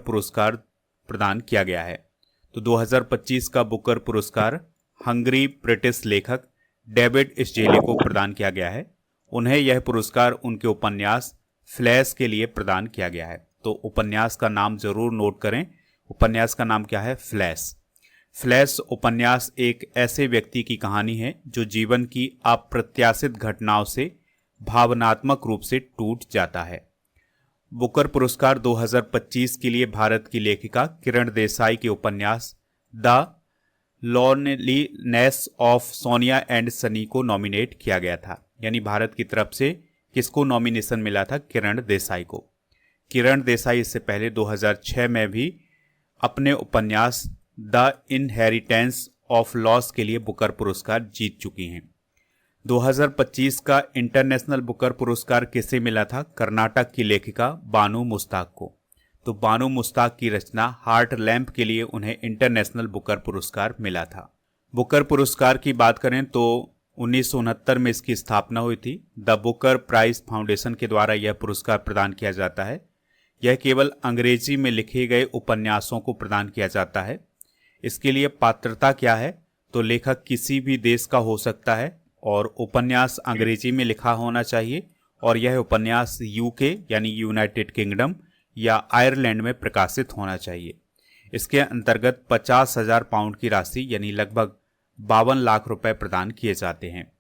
पुरस्कार प्रदान किया गया है। तो 2025 का बुकर पुरस्कार हंगरी ब्रिटिश लेखक डेविड इस्जेले को प्रदान किया गया है। उन्हें यह पुरस्कार उनके उपन्यास फ्लैश के लिए प्रदान किया गया है। तो उपन्यास का नाम जरूर नोट करें। उपन्यास का नाम क्या है? फ्लैश। फ्लैश उपन्यास एक ऐसे व्यक्ति की कहानी है जो जीवन की अप्रत्याशित घटनाओं से भावनात्मक रूप से टूट जाता है। बुकर पुरस्कार 2025 के लिए भारत की लेखिका किरण देसाई के उपन्यास the loneliness of Sonia and Sunny को नॉमिनेट किया गया था। यानी भारत की तरफ से किसको नॉमिनेशन मिला था? किरण देसाई को। किरण देसाई इससे पहले 2006 में भी अपने उपन्यास द इनहेरिटेंस ऑफ लॉस के लिए बुकर पुरस्कार जीत चुकी हैं। 2025 का इंटरनेशनल बुकर पुरस्कार किसे मिला था? कर्नाटक की लेखिका बानू मुश्ताक को। तो बानू मुश्ताक की रचना हार्ट लैम्प के लिए उन्हें इंटरनेशनल बुकर पुरस्कार मिला था। बुकर पुरस्कार की बात करें तो 1969 में इसकी स्थापना हुई थी। द बुकर प्राइज फाउंडेशन के द्वारा यह पुरस्कार प्रदान किया जाता है। यह केवल अंग्रेजी में लिखे गए उपन्यासों को प्रदान किया जाता है। इसके लिए पात्रता क्या है? तो लेखक किसी भी देश का हो सकता है और उपन्यास अंग्रेजी में लिखा होना चाहिए और यह उपन्यास यूके यानी यूनाइटेड किंगडम या आयरलैंड में प्रकाशित होना चाहिए। इसके अंतर्गत 50,000 पाउंड की राशि यानी लगभग 52 लाख रुपए प्रदान किए जाते हैं।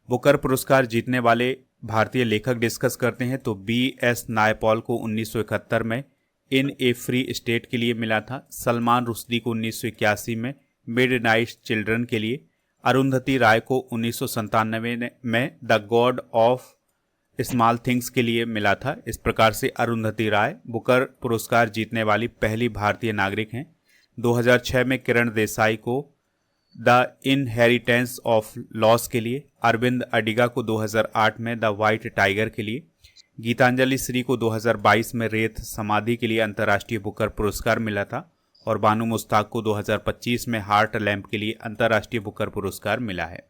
बुकर पुरस्कार जीतने वाले भारतीय लेखक डिस्कस करते हैं तो B.S. नायपॉल को 1971 में इन ए फ्री स्टेट के लिए मिला था। सलमान रुश्दी को 1981 में मिडनाइट चिल्ड्रन के लिए, अरुंधति राय को 1997 में the God of small things के लिए मिला था। इस प्रकार से अरुंधति राय बुकर पुरस्कार जीतने वाली पहली भारतीय नागरिक हैं। 2006 में किरण देसाई को द इनहेरिटेंस ऑफ लॉस के लिए, अरविंद अडिगा को 2008 में द वाइट टाइगर के लिए, गीतांजलि श्री को 2022 में रेत समाधि के लिए अंतर्राष्ट्रीय बुकर पुरस्कार मिला था और बानू मुश्ताक को 2025 में हार्ट लैम्प के लिए अंतर्राष्ट्रीय बुकर पुरस्कार मिला है।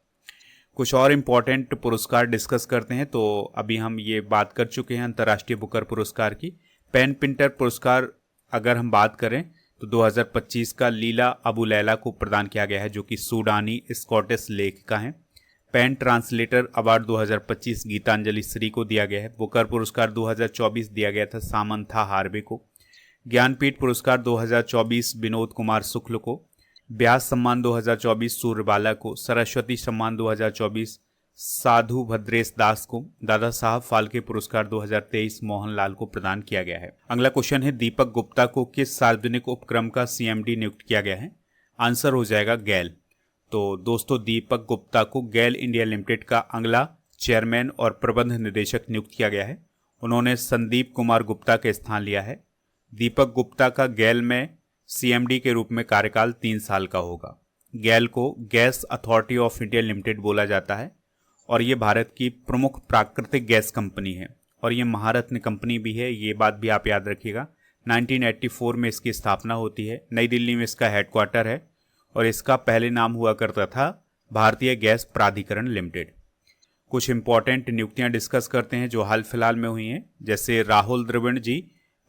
कुछ और इम्पोर्टेंट पुरस्कार डिस्कस करते हैं। तो अभी हम ये बात कर चुके हैं अंतर्राष्ट्रीय बुकर पुरस्कार की। पेन पिंटर पुरस्कार अगर हम बात करें तो 2025 का लीला अबू लैला को प्रदान किया गया है जो कि सूडानी स्कॉटिश लेखिका हैं। Pen translator award 2025 Geetanjali Shree को दिया गया है। बुकर पुरस्कार 2024 दिया गया था सामंथा हार्वे को। ज्ञानपीठ पुरस्कार 2024 विनोद कुमार शुक्ल को। व्यास सम्मान 2024 सूर्यबाला को। सरस्वती सम्मान 2024 साधु भद्रेश दास को। दादा साहब फाल्के पुरस्कार 2023 मोहनलाल को प्रदान किया गया है। अगला क्वेश्चन है दीपक गुप्ता को किस सार्वजनिक उपक्रम का CMD नियुक्त किया गया है? आंसर हो जाएगा गैल। तो दोस्तों दीपक गुप्ता को गैल इंडिया लिमिटेड का अगला चेयरमैन और प्रबंध निदेशक नियुक्त किया गया है। उन्होंने संदीप कुमार गुप्ता का स्थान लिया है। दीपक गुप्ता का गैल में CMD के रूप में कार्यकाल 3 साल का होगा। गैल को gas authority of India limited बोला जाता है और ये भारत की प्रमुख प्राकृतिक गैस कंपनी है और ये महारत्न कंपनी भी है। ये बात भी आप याद रखिएगा। 1984 में इसकी स्थापना होती है। नई दिल्ली में इसका हेडक्वार्टर है और इसका पहले नाम हुआ करता था भारतीय गैस प्राधिकरण लिमिटेड। कुछ इंपॉर्टेंट नियुक्तियां डिस्कस करते हैं जो हाल फिलहाल में हुई हैं। जैसे राहुल द्रविड़ जी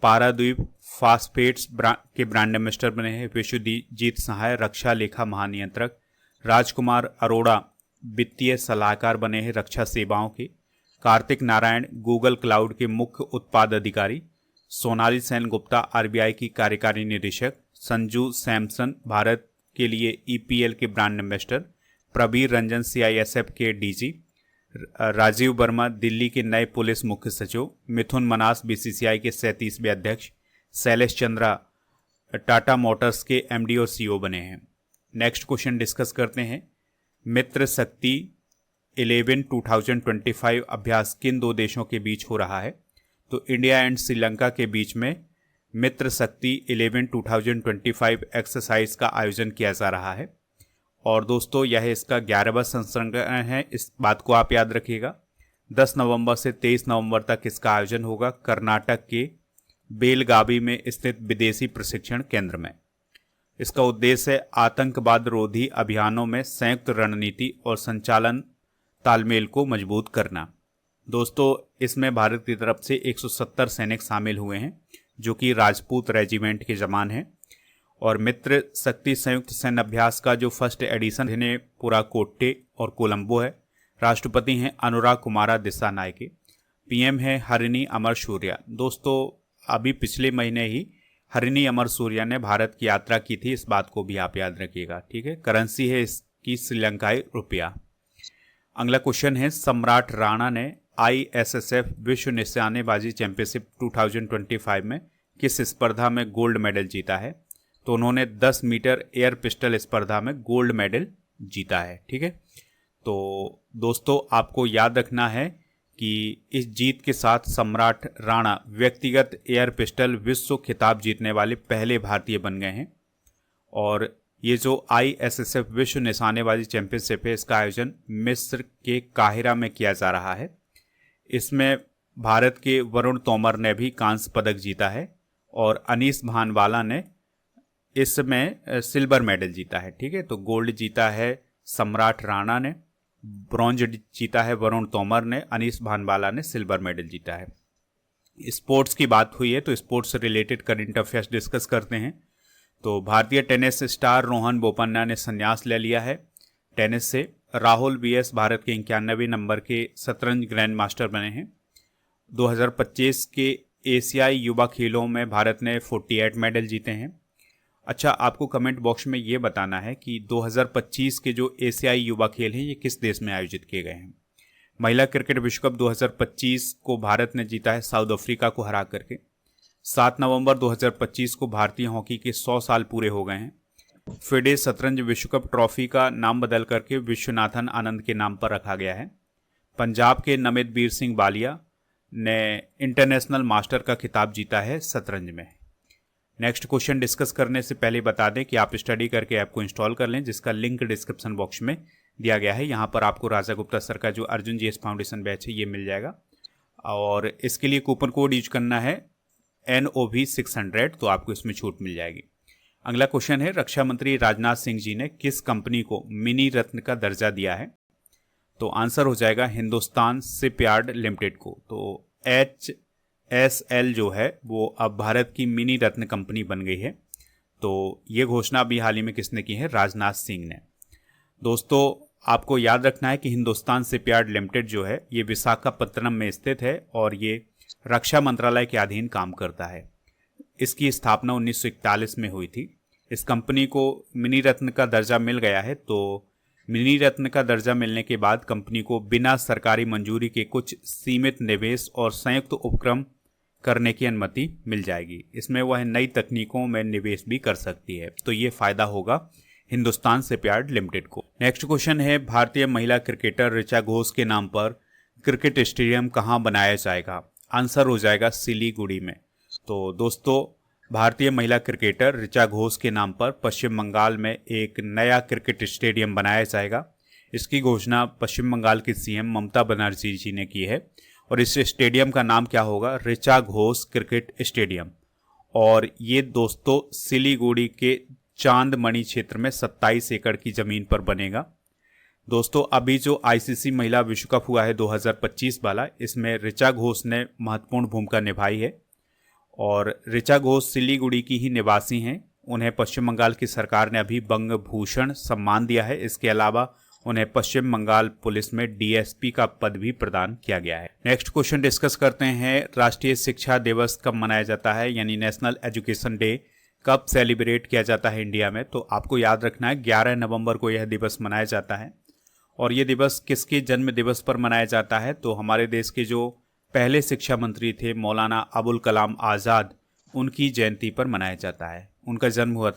पाराद्वीप फास्फेट्स के ब्रांड एम्बेसडर बने हैं। विश्वजीत सहाय रक्षा लेखा महानियंत्रक। राजकुमार अरोड़ा वित्तीय सलाहकार बने हैं रक्षा सेवाओं के। कार्तिक नारायण गूगल क्लाउड के मुख्य उत्पाद अधिकारी। सोनाली सेन गुप्ता RBI की कार्यकारी निदेशक। संजू सैमसन भारत के लिए EPL के brand ambassador. Prabir Ranjan CISF के DG। राजीव वर्मा दिल्ली के नए पुलिस मुख्य सचिव। मिथुन मनास BCCI के 37वें अध्यक्ष। शैलेश चंद्रा टाटा मोटर्स के MD और CEO बने हैं। नेक्स्ट क्वेश्चन डिस्कस करते हैं। मित्र शक्ति 11 2025 अभ्यास किन 2 देशों के बीच हो रहा है? तो इंडिया एंड श्रीलंका के बीच में मित्र शक्ति 11 2025 एक्सरसाइज का आयोजन किया जा रहा है और दोस्तों यह इसका 11वां संस्करण है। इस बात को आप याद रखिएगा। 10 नवंबर से 23 नवंबर तक इसका आयोजन होगा कर्नाटक के बेलगावी में स्थित विदेशी प्रशिक्षण केंद्र में। इसका उद्देश्य है आतंकवाद रोधी अभियानों में संयुक्त रणनीति और संचालन तालमेल को मजबूत करना। दोस्तों इसमें भारत की तरफ से 170 सैनिक शामिल हुए हैं जो कि राजपूत रेजिमेंट के जवान हैं। और मित्र शक्ति संयुक्त सैन्य अभ्यास का जो फर्स्ट एडिशन है पुराकोट्टे और कोलंबो है। राष्ट्रपति हैं अनुराग कुमारा दिसानायके। पीएम है हरिनी अमर सूर्या। दोस्तों अभी पिछले महीने ही हरिनी अमर सूर्या ने भारत की यात्रा की थी, इस बात को भी आप याद रखिएगा, ठीक है। करेंसी है इसकी श्रीलंकाई रुपया। अगला क्वेश्चन है सम्राट राणा ने ISSF विश्व निशानेबाजी चैंपियनशिप 2025 में किस स्पर्धा में गोल्ड मेडल जीता है? तो उन्होंने 10 मीटर एयर पिस्टल स्पर्धा में गोल्ड मेडल जीता है, ठीक है। तो दोस्तों आपको याद रखना है कि इस जीत के साथ सम्राट राणा व्यक्तिगत एयर पिस्टल विश्व खिताब जीतने वाले पहले भारतीय बन गए हैं। और ये जो ISSF विश्व निशानेबाजी चैंपियनशिप है, इसका आयोजन मिस्र के काहिरा में किया जा रहा है। इसमें भारत के वरुण तोमर ने भी कांस्य पदक जीता है और अनीस भानवाला ने इसमें सिल्वर मेडल जीता है, ठीक है। तो गोल्ड जीता है सम्राट राणा ने, ब्रॉन्ज जीता है वरुण तोमर ने, अनीस भानवाला ने सिल्वर मेडल जीता है। स्पोर्ट्स की बात हुई है तो स्पोर्ट्स से रिलेटेड करंट अफेयर्स डिस्कस करते हैं। तो भारतीय टेनिस स्टार रोहन बोपन्ना ने संन्यास ले लिया है टेनिस से। राहुल BS भारत के 91 नंबर के शतरंज ग्रैंड मास्टर बने हैं। 2025 के एशियाई युवा खेलों में भारत ने 48 मेडल जीते हैं। अच्छा, आपको कमेंट बॉक्स में ये बताना है कि 2025 के जो एशियाई युवा खेल हैं ये किस देश में आयोजित किए गए हैं। महिला क्रिकेट विश्व कप 2025 को भारत ने जीता है साउथ अफ्रीका को हरा करके। 7 नवंबर 2025 को भारतीय हॉकी के 100 साल पूरे हो गए हैं। फिडे शतरंज विश्व कप ट्रॉफी का नाम बदल करके विश्वनाथन आनंद के नाम पर रखा गया है। पंजाब के नमितवीर सिंह बालिया ने इंटरनेशनल मास्टर का खिताब जीता है शतरंज में। नेक्स्ट क्वेश्चन डिस्कस करने से पहले बता दें कि आप स्टडी करके ऐप को इंस्टॉल कर लें, जिसका लिंक डिस्क्रिप्शन बॉक्स में दिया गया है। यहाँ पर आपको राजा गुप्ता सर का जो अर्जुन GS फाउंडेशन बैच है ये मिल जाएगा और इसके लिए कूपन कोड यूज करना है NOV 600, तो आपको इसमें छूट मिल जाएगी। अगला क्वेश्चन है रक्षा मंत्री राजनाथ सिंह जी ने किस कंपनी को मिनी रत्न का दर्जा दिया है? तो आंसर हो जाएगा हिंदुस्तान शिपयार्ड लिमिटेड को। तो HSL जो है वो अब भारत की मिनी रत्न कंपनी बन गई है। तो ये घोषणा अभी हाल ही में किसने की है? राजनाथ सिंह ने। दोस्तों आपको याद रखना है कि हिंदुस्तान शिपयार्ड लिमिटेड जो है ये विशाखापत्तनम में स्थित है और ये रक्षा मंत्रालय के अधीन काम करता है। इसकी स्थापना 1941 में हुई थी। इस कंपनी को मिनी रत्न का दर्जा मिल गया है। तो मिनी रत्न का दर्जा मिलने के बाद कंपनी को बिना सरकारी मंजूरी के कुछ सीमित निवेश और संयुक्त उपक्रम करने की अनुमति मिल जाएगी। इसमें वह नई तकनीकों में निवेश भी कर सकती है। तो ये फायदा होगा हिंदुस्तान शिपयार्ड लिमिटेड को। नेक्स्ट क्वेश्चन है भारतीय महिला क्रिकेटर ऋचा घोष के नाम पर क्रिकेट स्टेडियम कहाँ बनाया जाएगा? आंसर हो जाएगा सिलीगुड़ी में। तो दोस्तों भारतीय महिला क्रिकेटर ऋचा घोष के नाम पर पश्चिम बंगाल में एक नया क्रिकेट स्टेडियम बनाया जाएगा। इसकी घोषणा पश्चिम बंगाल की CM ममता बनर्जी जी ने की है और इस स्टेडियम का नाम क्या होगा? Richa Ghosh cricket stadium. और ये दोस्तों सिलीगुड़ी के चांदमणि क्षेत्र में 27 एकड़ की जमीन पर बनेगा। दोस्तों अभी जो ICC महिला विश्व कप हुआ है 2025 वाला, इसमें ऋचा घोष ने महत्वपूर्ण भूमिका निभाई है और ऋचा घोष सिलीगुड़ी की ही निवासी हैं। उन्हें पश्चिम बंगाल की सरकार ने अभी बंग भूषण सम्मान दिया है। इसके अलावा उन्हें पश्चिम बंगाल पुलिस में DSP का पद भी प्रदान किया गया है। नेक्स्ट क्वेश्चन डिस्कस करते हैं राष्ट्रीय शिक्षा दिवस कब मनाया जाता है, यानी नेशनल एजुकेशन डे कब सेलिब्रेट किया जाता है इंडिया में? तो आपको याद रखना है 11 नवंबर को यह दिवस मनाया जाता है। और ये दिवस किसके जन्म दिवस पर मनाया जाता है? तो हमारे देश के जो पहले शिक्षा मंत्री थे मौलाना अबुल कलाम आज़ाद, उनकी जयंती पर मनाया जाता है। उनका जन्म हुआ था